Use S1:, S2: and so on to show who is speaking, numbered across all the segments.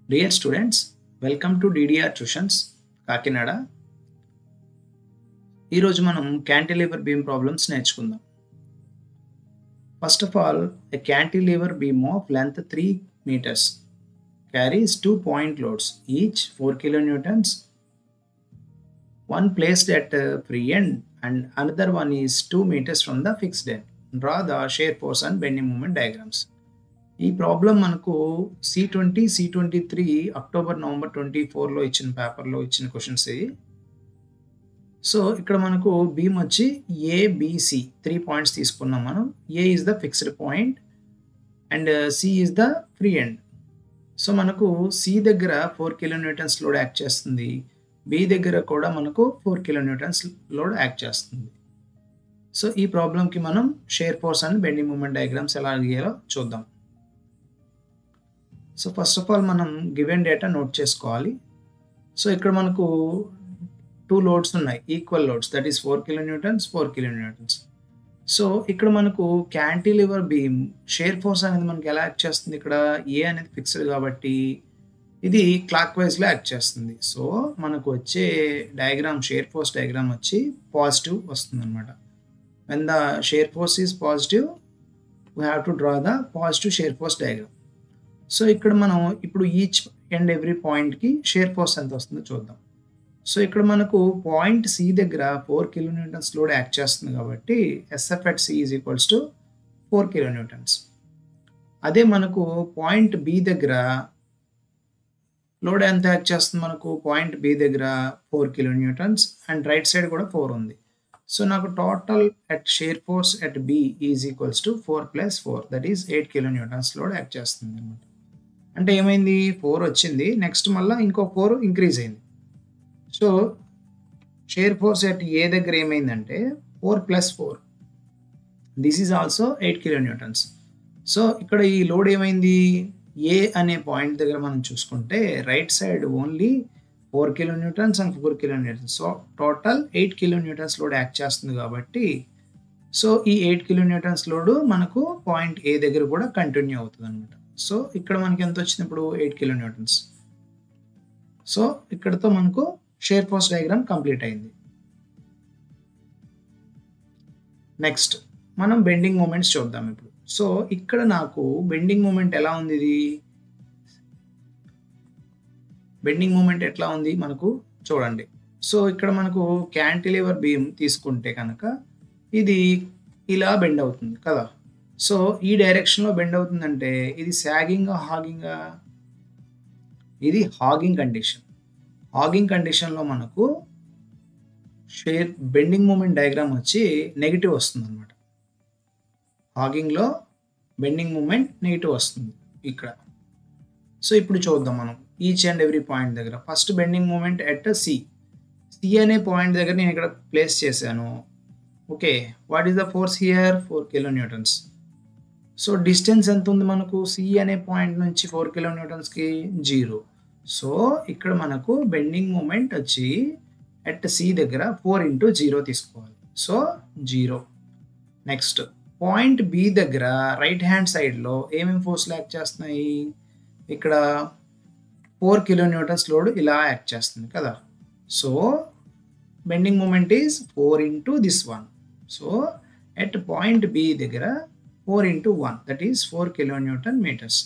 S1: Dear students, welcome to DDR Tuitions, Kakinada. ఈ రోజు మనం cantilever beam problems నేర్చుకుందాం. First of all, a cantilever beam of length 3 meters carries 2 point loads, each 4 kilonewtons. One placed at free end and another one is 2 meters from the fixed end. Draw the shear force and bending moment diagrams. ఈ problem మనకు C20, C23 October November 24లో ఇచ్చిన పేపర్లో ఇచ్చిన questions ఇవి. So ఇక్కడ మనకు beam వచ్చి ABC 3 points తీసుకున్నాం మనం. A is the fixed point and C is the free end. So మనకు సి దగ్గర 4 కిలోన్యూటన్స్ లోడ్ యాక్ట్ చేస్తుంది, బి దగ్గర కూడా మనకు 4 కిలోన్యూటన్స్ లోడ్ యాక్ట్ చేస్తుంది. సో ఈ ప్రాబ్లంకి మనం shear force and bending moment diagrams ఎలా గీయాలో చూద్దాం. సో ఫస్ట్ ఆఫ్ ఆల్ మనం గివెన్ డేటా నోట్ చేసుకోవాలి. సో ఇక్కడ మనకు 2 లోడ్స్ ఉన్నాయి, equal loads, that is 4 kilonewtons 4 kilonewtons. So ఇక్కడ మనకు క్యాంటిలివర్ బీమ్ షేర్ ఫోర్స్ అనేది మనకి ఎలా యాక్ట్ చేస్తుంది, ఇక్కడ ఏ అనేది ఫిక్స్డ్ కాబట్టి ఇది క్లాక్ వైజ్లో యాక్ట్ చేస్తుంది. సో మనకు వచ్చే డయాగ్రామ్ షేర్ ఫోర్స్ డయాగ్రామ్ వచ్చి పాజిటివ్ వస్తుంది అనమాట. When the shear force is positive we have to draw the positive share force diagram. So ఇక్కడ మనం ఇప్పుడు ఈచ్ అండ్ ఎవ్రీ పాయింట్కి షేర్ ఫోర్స్ ఎంత వస్తుందో చూద్దాం. సో ఇక్కడ మనకు పాయింట్ సి దగ్గర 4 కిలోన్యూటన్స్ లోడ్ యాక్ట్ చేస్తుంది కాబట్టి SF at C is equals to 4 kilonewtons. అదే మనకు పాయింట్ బి దగ్గర లోడ్ ఎంత యాక్ట్ చేస్తుంది, మనకు పాయింట్ బి దగ్గర 4 కిలోన్యూటన్స్ అండ్ రైట్ సైడ్ కూడా 4 ఉంది. సో నాకు total at shear force at B is equals to 4 + 4 that is 8 kilonewtons load act చేస్తుంది అనమాట. అంటే ఏమైంది, 4 వచ్చింది, నెక్స్ట్ మళ్ళీ ఇంకో 4 ఇంక్రీజ్ అయింది. So share force at a దగ్గర ఏమైందంటే 4 + 4 this is also 8 kilonewtons. So ఇక్కడ ఈ లోడ్ ఏమైంది, ఏ అనే పాయింట్ దగ్గర మనం చూసుకుంటే right side only 4 kilonewtons and 4 kilonewtons. So total 8 kilonewtons load act చేస్తుంది కాబట్టి సో ఈ 8 కిలోన్యూటన్స్ లోడ్ మనకు పాయింట్ ఏ దగ్గర కూడా కంటిన్యూ అవుతుంది అనమాట. సో ఇక్కడ మనకి ఎంత వచ్చింది, ఇప్పుడు 8 కిలోన్యూటన్స్. సో ఇక్కడతో మనకు షేర్ ఫోర్స్ డయాగ్రామ్ కంప్లీట్ అయింది. నెక్స్ట్ మనం బెండింగ్ మూమెంట్స్ చూద్దాం ఇప్పుడు. సో ఇక్కడ నాకు బెండింగ్ మూమెంట్ ఎలా ఉంది, ఇది బెండింగ్ మూమెంట్ ఎట్లా ఉంది మనకు చూడండి. సో ఇక్కడ మనకు క్యాంటిలివర్ బీమ్ తీసుకుంటే కనుక ఇది ఇలా బెండ్ అవుతుంది కదా. సో ఈ డైరెక్షన్లో బెండ్ అవుతుందంటే ఇది సాగింగ్ హాగింగ్, ఇది హాగింగ్ కండిషన్. హాగింగ్ కండిషన్లో మనకు షేర్ బెండింగ్ మూమెంట్ డయాగ్రామ్ వచ్చి నెగిటివ్ వస్తుంది అనమాట. హాగింగ్లో బెండింగ్ మూమెంట్ నెగిటివ్ వస్తుంది ఇక్కడ. సో ఇప్పుడు చూద్దాం మనం ఈచ్ అండ్ ఎవ్రీ పాయింట్ దగ్గర. First bending moment at C అనే పాయింట్ దగ్గర నేను ఇక్కడ ప్లేస్ చేశాను. Okay, what is the force here, 4 kilonewtons. So distance ఎంత ఉంది మనకు, సి అనే పాయింట్ నుంచి 4 కిలోన్యూటన్స్కి 0. సో ఇక్కడ మనకు బెండింగ్ మూమెంట్ వచ్చి ఎట్ సి దగ్గర 4 × 0 తీసుకోవాలి. సో 0. నెక్స్ట్ పాయింట్ బి దగ్గర రైట్ హ్యాండ్ సైడ్లో ఏమేమి ఫోర్స్లు యాక్ట్ చేస్తున్నాయి, ఇక్కడ 4 కిలోన్యూటన్స్ లోడ్ ఇలా యాక్ట్ చేస్తుంది కదా. So bending moment is 4 × this one. So at point B దగ్గర 4 × 1 that is 4 kilonewton metres.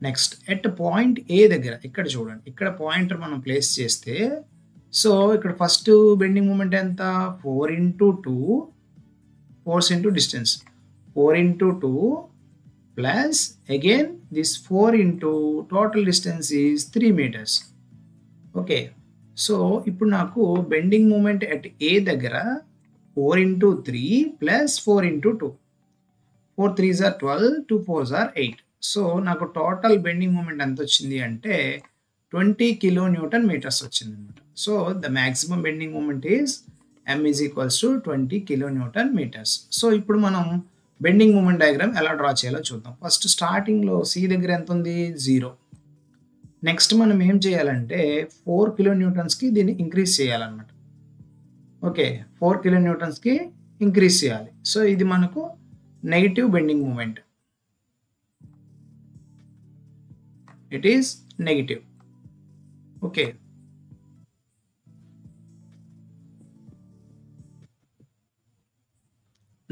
S1: Next at point A దగ్గర ఇక్కడ చూడండి, ఇక్కడ పాయింటర్ మనం ప్లేస్ చేస్తే సో ఇక్కడ ఫస్ట్ బెండింగ్ మూమెంట్ ఎంత, 4 × 2 force into distance, 4 × 2 plus again this 4 × total distance is 3 meters. Okay, so ఇప్పుడు నాకు బెండింగ్ మూమెంట్ ఎట్ ఏ దగ్గర 4 × 3 plus 4 × 2, 4 3s are 12, 2 4s are 8. So నాకు టోటల్ బెండింగ్ మూమెంట్ ఎంత వచ్చింది అంటే 20 కిలోన్యూటన్ మీటర్స్ వచ్చింది అనమాట. So the maximum bending moment is m is equals to 20 kilonewton metres. So ఇప్పుడు మనం బెండింగ్ మూమెంట్ డయాగ్రామ్ ఎలా డ్రా చేయాలో చూద్దాం. ఫస్ట్ స్టార్టింగ్లో సి దగ్గర ఎంత ఉంది, 0. నెక్స్ట్ మనం ఏం చేయాలంటే 4 కిలోన్యూటన్స్కి దీన్ని ఇంక్రీజ్ చేయాలన్నమాట. ఓకే, 4 కిలోన్యూటన్స్కి ఇంక్రీజ్ చేయాలి. సో ఇది మనకు negative bending moment. it is negative. Okay,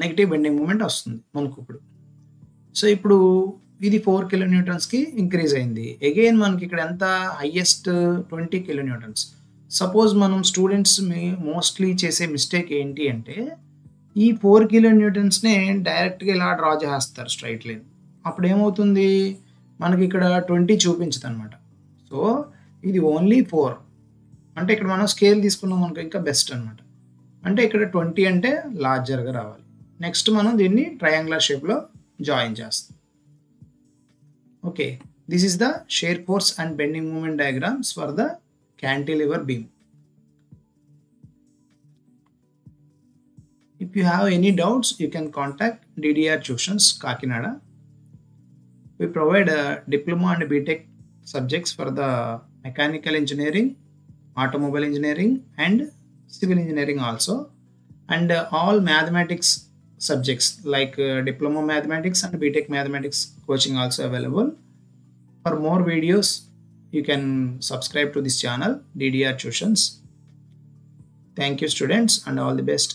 S1: negative bending moment వస్తుంది మనకు ఇప్పుడు. సో ఇప్పుడు ఇది 4 కిలో న్యూటన్స్కి ఇంక్రీజ్ అయింది. అగైన్ మనకి ఇక్కడ ఎంత హైయెస్ట్ 20 కిలో న్యూటన్స్. సపోజ్ మనం స్టూడెంట్స్ మోస్ట్లీ చేసే మిస్టేక్ ఏంటి అంటే ఈ 4 కిలో న్యూటన్స్నే డైరెక్ట్గా ఇలా డ్రా చేస్తారు స్ట్రైట్ లైన్. అప్పుడు ఏమవుతుంది, మనకి ఇక్కడ 20 చూపించదు అనమాట. సో ఇది ఓన్లీ 4 అంటే ఇక్కడ మనం స్కేల్ తీసుకున్నాం మనకు ఇంకా బెస్ట్ అనమాట. అంటే ఇక్కడ 20 అంటే లార్జర్గా రావాలి. నెక్స్ట్ మనం దీన్ని ట్రయాంగులర్ షేప్లో జాయిన్ చేస్తాం. Okay, this is the shear force and bending moment diagrams for the cantilever beam. If you have any doubts, you can contact DDR Tuitions, Kakinada. We provide diploma and BTech subjects for the mechanical engineering, automobile engineering and civil engineering also, and all mathematics subjects like diploma mathematics and BTech mathematics coaching also available. For more videos, you can subscribe to this channel, DDR Tuitions. Thank you students and all the best.